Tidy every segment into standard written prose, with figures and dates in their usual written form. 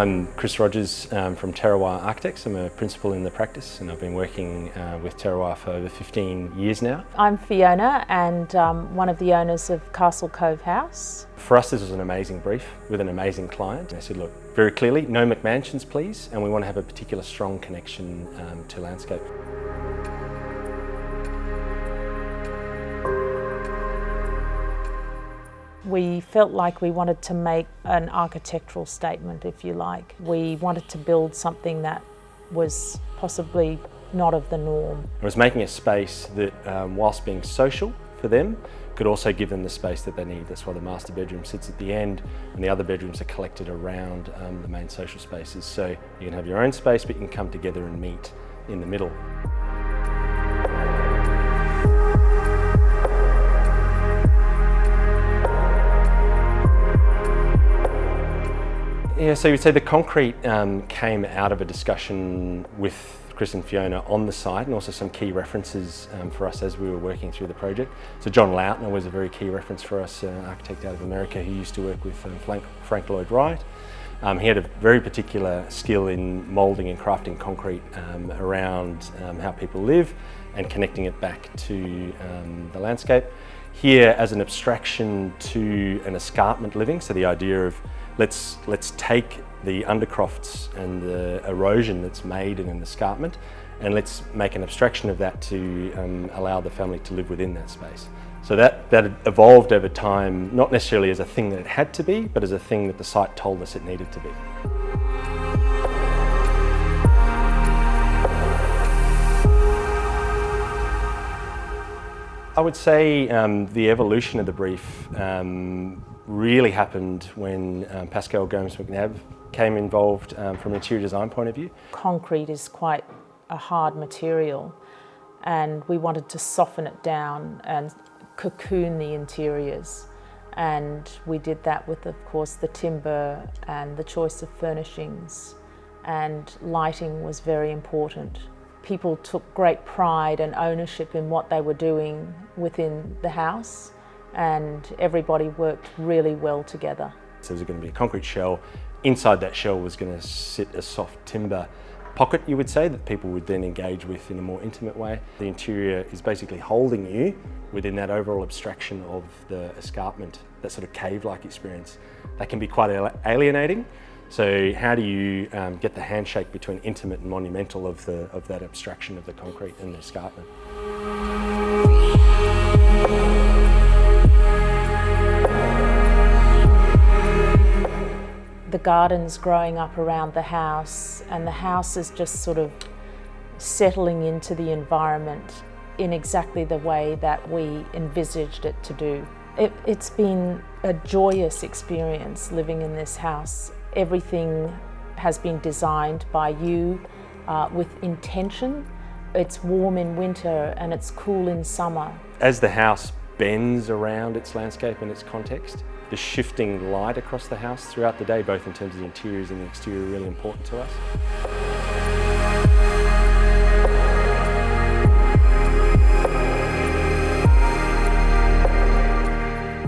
I'm Chris Rogers from Terroir Architects. I'm a principal in the practice and I've been working with Terroir for over 15 years now. I'm Fiona and one of the owners of Cove House. For us this was an amazing brief with an amazing client. They said, look, very clearly, no McMansions please, and we want to have a particular strong connection to landscape. We felt like we wanted to make an architectural statement, if you like. We wanted to build something that was possibly not of the norm. It was making a space that, whilst being social for them, could also give them the space that they need. That's why the master bedroom sits at the end and the other bedrooms are collected around the main social spaces. So you can have your own space, but you can come together and meet in the middle. Yeah, so you'd say the concrete came out of a discussion with Chris and Fiona on the site, and also some key references for us as we were working through the project. So John Lautner was a very key reference for us, an architect out of America who used to work with Frank Lloyd Wright. He had a very particular skill in moulding and crafting concrete around how people live and connecting it back to the landscape. Here as an abstraction to an escarpment living, so the idea of let's take the undercrofts and the erosion that's made in an escarpment and let's make an abstraction of that to allow the family to live within that space. So that evolved over time, not necessarily as a thing that it had to be, but as a thing that the site told us it needed to be. I would say the evolution of the brief really happened when Pascal Gomes-McNabb came involved from an interior design point of view. Concrete is quite a hard material and we wanted to soften it down and cocoon the interiors, and we did that with, of course, the timber and the choice of furnishings, and lighting was very important. People took great pride and ownership in what they were doing within the house, and everybody worked really well together. So there's going to be a concrete shell. Inside that shell was going to sit a soft timber pocket, you would say, that people would then engage with in a more intimate way. The interior is basically holding you within that overall abstraction of the escarpment, that sort of cave-like experience. That can be quite alienating. So how do you get the handshake between intimate and monumental of that abstraction of the concrete and the escarpment? The gardens growing up around the house, and the house is just sort of settling into the environment in exactly the way that we envisaged it to do. It's been a joyous experience living in this house. Everything has been designed by you with intention. It's warm in winter and it's cool in summer. As the house bends around its landscape and its context, the shifting light across the house throughout the day, both in terms of the interiors and the exterior, are really important to us.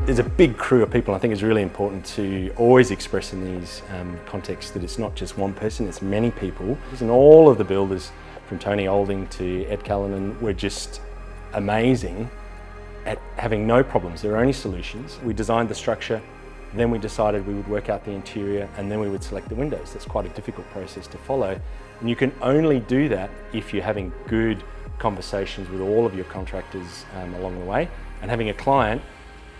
There's a big crew of people. I think it's really important to always express in these contexts that it's not just one person, it's many people. And all of the builders, from Tony Olding to Ed Callanan, were just amazing at having no problems. There are only solutions. We designed the structure, then we decided we would work out the interior, and then we would select the windows. That's quite a difficult process to follow. And you can only do that if you're having good conversations with all of your contractors along the way, and having a client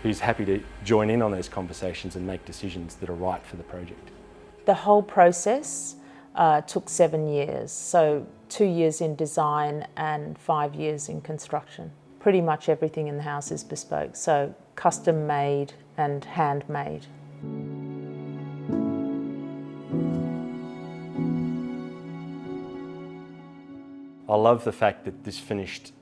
who's happy to join in on those conversations and make decisions that are right for the project. The whole process took 7 years, so 2 years in design and 5 years in construction. Pretty much everything in the house is bespoke, so custom made and handmade. I love the fact that this finished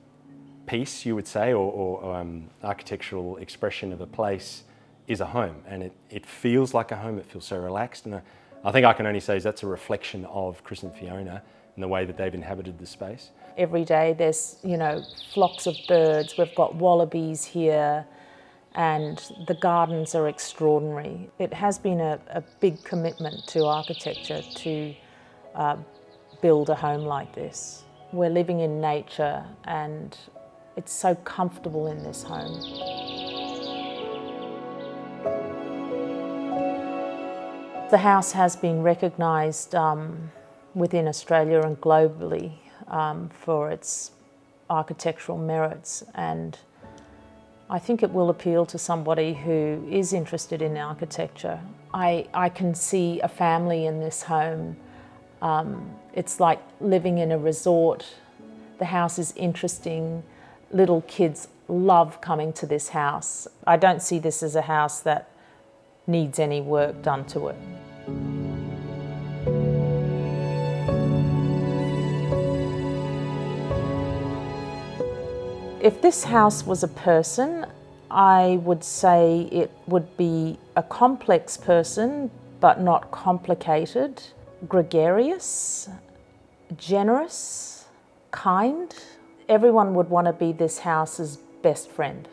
piece, you would say, or architectural expression of a place is a home, and it feels like a home. It feels so relaxed, and I think I can only say that's a reflection of Chris and Fiona and the way that they've inhabited the space. Every day there's, flocks of birds. We've got wallabies here, and the gardens are extraordinary. It has been a big commitment to architecture to build a home like this. We're living in nature and it's so comfortable in this home. The house has been recognised within Australia and globally for its architectural merits, and I think it will appeal to somebody who is interested in architecture. I can see a family in this home. It's like living in a resort. The house is interesting. Little kids love coming to this house. I don't see this as a house that needs any work done to it. If this house was a person, I would say it would be a complex person, but not complicated, gregarious, generous, kind. Everyone would want to be this house's best friend.